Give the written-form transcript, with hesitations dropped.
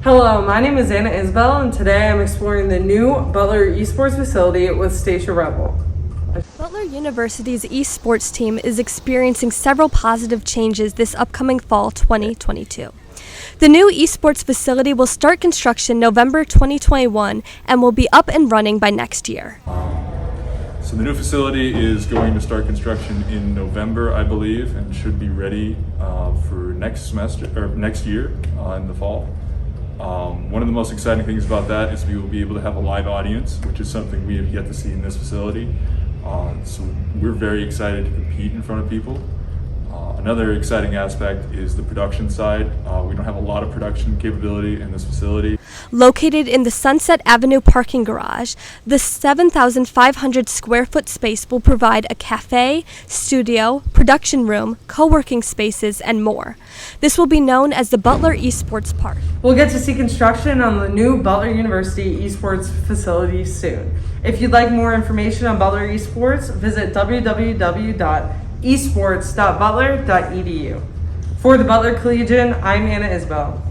Hello, my name is Isbell, and today I'm exploring the new Butler Esports facility with Stasia Rebel. Butler University's esports team is experiencing several positive changes this upcoming fall 2022. The new esports facility will start construction November 2021 and will be up and running by next year. So the new facility is going to start construction in November, I believe, and should be ready for next year in the fall. One of the most exciting things about that is we will be able to have a live audience, which is something we have yet to see in this facility. So we're very excited to compete in front of people. Another exciting aspect is the production side. We don't have a lot of production capability in this facility. Located in the Sunset Avenue parking garage, the 7,500 square foot space will provide a cafe, studio, production room, co-working spaces, and more. This will be known as the Butler Esports Park. We'll get to see construction on the new Butler University Esports facility soon. If you'd like more information on Butler Esports, visit www.esports.butler.edu. For the Butler Collegian, I'm Isbell.